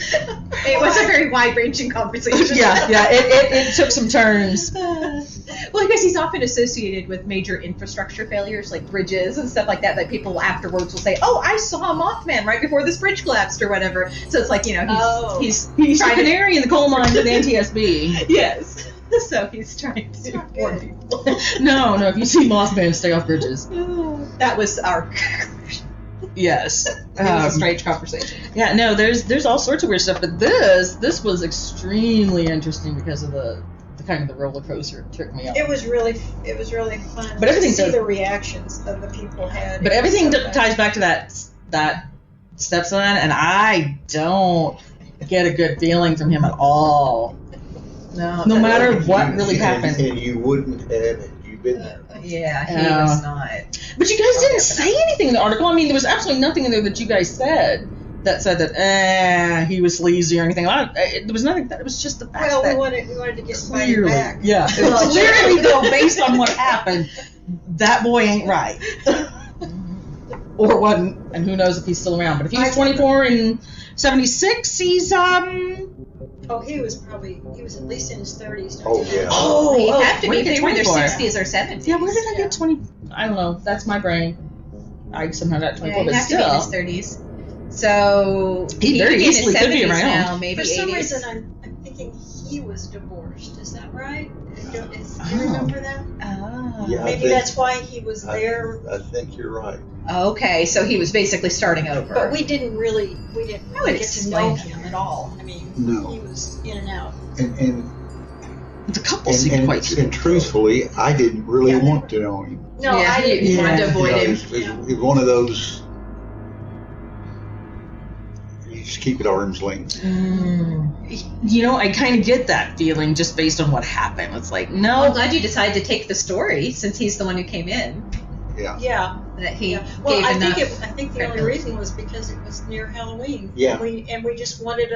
It was a very wide-ranging conversation. yeah, it took some turns. Well, because he's often associated with major infrastructure failures, like bridges and stuff like that, that people afterwards will say, "Oh, I saw a Mothman right before this bridge collapsed," or whatever. So it's like, he's He's trying the canary in the coal mine of the NTSB. Yes. So he's trying to inform people. No, if you see Mothman, stay off bridges. That was our. Yes. It was a strange conversation. Yeah, no, there's all sorts of weird stuff, but this was extremely interesting because of the kind of the roller coaster it took me up. It was really fun. But everything to see does- the reactions of the people had. But It was everything so fun. ties back to that stepson, and I don't get a good feeling from him at all. No matter what really happened. And you wouldn't have had you been there. Yeah, he Yeah. was not. But you guys didn't say anything in the article. I mean, there was absolutely nothing in there that you guys said that he was sleazy or anything. There was nothing. That it was just the fact Well, that we wanted to get somebody clearly, back. yeah, clearly though, based on what happened, that boy ain't right, or wasn't, and who knows if he's still around. But if he was 24 and 76, he's Oh, he was at least in his 30s. Oh, yeah. Oh, They have to where be did I between get their 24? 60s or 70s. Yeah, where did I get 20? I don't know. That's my brain. I somehow got 24, Yeah, but he'd have to be in still. his 30s. So He very could be in his easily could be 70s around. now, maybe For 80s. some reason, I'm thinking he was divorced. Is that right? Do you Oh. remember that? Oh. Yeah. I Maybe think- that's why he was there. I think you're right. Okay, so he was basically starting over. But we didn't really I would get to explain know that. him at all. I mean, No. he was in and out. And The couple seemed quite and truthfully, I didn't really Yeah. want to know him. No, Yeah, I didn't. you wanted to Yeah. avoid him. It's one of those. You just keep it arm's length. You know, I kind of get that feeling just based on what happened. It's like, Well, I'm no. glad you decided to take the story since he's the one who came in. Yeah. Yeah. That he Yeah. Well, gave I enough. think the only reason was because it was near Halloween. Yeah. And we just wanted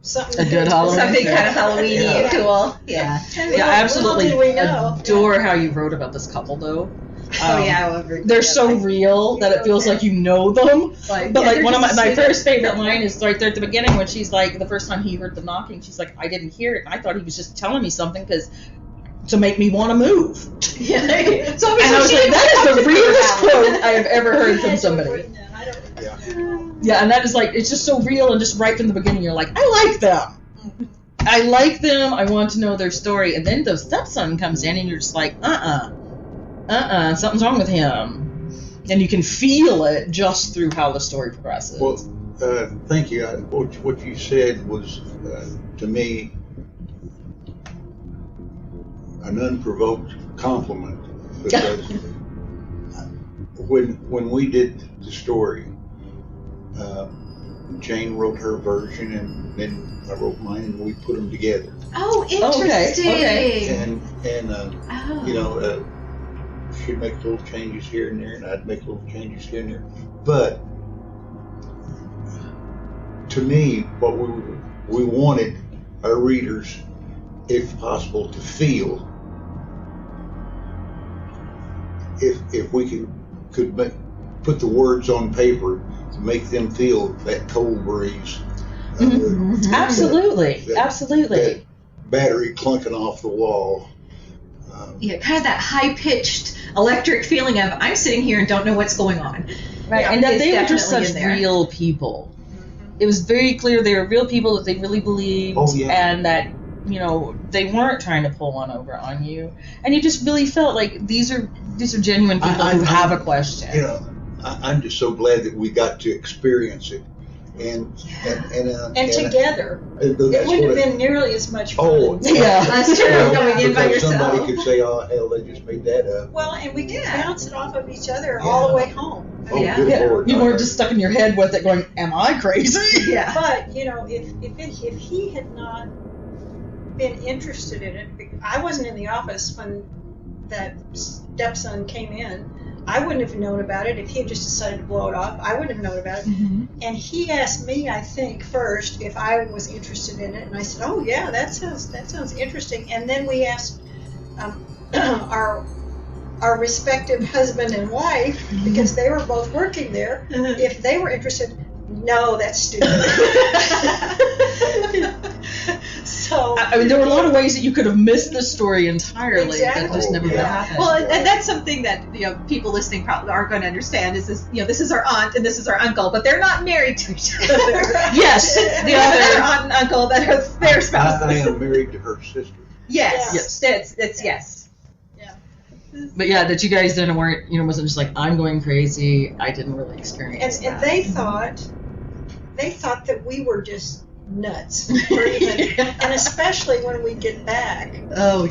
something. A good Halloween. Something kind of Halloween-y Yeah. and cool. Yeah. Yeah, I absolutely Little did we know. adore how you wrote about this couple, though. Oh yeah. They're so real that it feels like you know them. Like, But yeah, like they're one of my just my sweet. first favorite line is right there at the beginning when she's like, the first time he heard the knocking, she's like, I didn't hear it. And I thought he was just telling me something to make me want to move. Yeah. So And I was like, that is the realest quote I have ever heard from somebody. Yeah, and that is like, it's just so real and just right from the beginning, you're like, I like them. I like them. I want to know their story. And then the stepson comes in and you're just like, something's wrong with him. And you can feel it just through how the story progresses. Well, thank you. What you said was, to me, an unprovoked compliment, because when we did the story, Jane wrote her version, and then I wrote mine, and we put them together. Oh, interesting. Okay. And Oh. you know, she'd make little changes here and there, and I'd make little changes here and there. But to me, what we wanted our readers, if possible, to feel, if we could put the words on paper to make them feel that cold breeze. Absolutely. That battery clunking off the wall. Yeah, kind of that high-pitched electric feeling of I'm sitting here and don't know what's going on. Right, Yeah, and that it's they were just definitely such in there. real people. It was very clear they were real people that they really believed, Oh, yeah. and that, you know, they weren't trying to pull one over on you, and you just really felt like these are genuine people who have a question. You know, I'm just so glad that we got to experience it, and together. It wouldn't have been nearly as much fun. Oh, Yeah. That's true. Going in by because yourself. somebody could say, "Oh hell, they just made that up." Well, and we could Yeah. bounce it off of each other all the way home. Oh, Yeah. good Yeah, Lord! you weren't just stuck in your head with it, going, "Am I crazy?" Yeah. But you know, if he had not been interested in it, I wasn't in the office when that stepson came in. I wouldn't have known about it if he had just decided to blow it off. I wouldn't have known about it. Mm-hmm. And he asked me, I think, first if I was interested in it, and I said, "Oh yeah, that sounds interesting." And then we asked our respective husband and wife, because they were both working there, if they were interested. No, that's stupid. So I mean, there were a lot of ways that you could have missed the story entirely. Exactly. That just never would have Yeah. happened. Well, and that's something that people listening probably aren't going to understand. Is this this is our aunt and this is our uncle, but they're not married to each other. Yes, the other other. aunt and uncle that are their spouses. I am married to her sister. Yes, Yes. That's yes. But yeah, that you guys didn't weren't wasn't just like I'm going crazy. I didn't really experience and that. they thought that we were just nuts, or even, and especially when we get back. Oh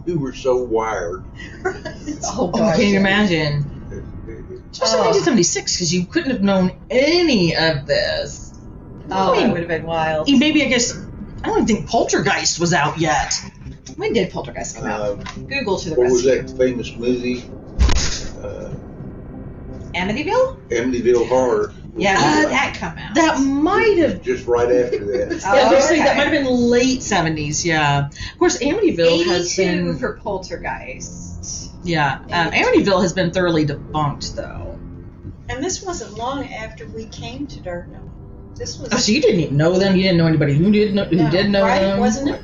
We were so wired. Oh Can you imagine? Especially 1976, because you couldn't have known any of this. Oh, I mean, it would have been wild. Maybe I don't even think Poltergeist was out yet. When did Poltergeist come out? Google to the What was rescue. that famous movie? Amityville? Amityville Horror. Yeah, when did that come out? That might have. Just right after that. Oh, Yeah, I was gonna say, okay. that might have been late 70s. Yeah. Of course, Amityville has 82 been. for Poltergeist. Yeah, Amityville has been thoroughly debunked, though. And this wasn't long after we came to Dartmouth. This was Oh, so you didn't even know them? You didn't know anybody who did know right? them? Wasn't it?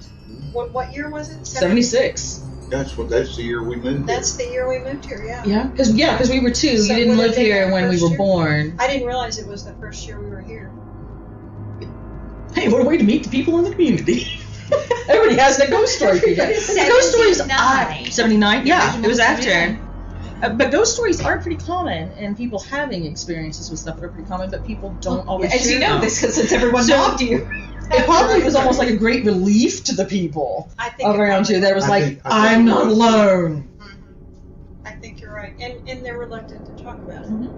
What year was it? 76. That's the year we moved. That's the year we moved here. Yeah. Yeah, because we were 2. So you didn't would it live have been here our when we first were year? born. I didn't realize it was the first year we were here. Hey, what a way to meet the people in the community. Everybody has a ghost story for you guys. The ghost stories 79. 79? Yeah, it was after. 79. But ghost stories are pretty common, and people having experiences with stuff that are pretty common, but people don't always As share you know them. this, because since everyone So- knobbed you. It probably was almost like a great relief to the people I think it around probably you. That was I like, think I'm it not was. alone. I think you're right, and they're reluctant to talk about it.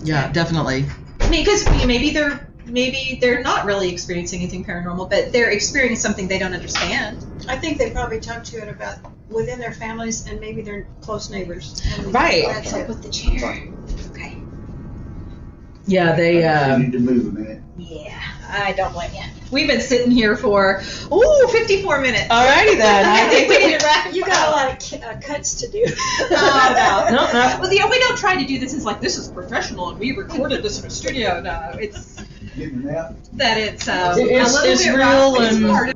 Yeah, definitely. I mean, because maybe they're not really experiencing anything paranormal, but they're experiencing something they don't understand. I think they probably talk to it about within their families and maybe their close neighbors. And Right. That's it. With the chair. Okay. Yeah, they. I need to move a minute. Yeah, I don't blame you. We've been sitting here for 54 minutes. Alrighty then. I think we need to wrap. You got a lot of cuts to do. No. No. Well, we don't try to do this as like this is professional and we recorded this in a studio. No, it's Getting out. that it's It's a little bit real rough. It's and- part of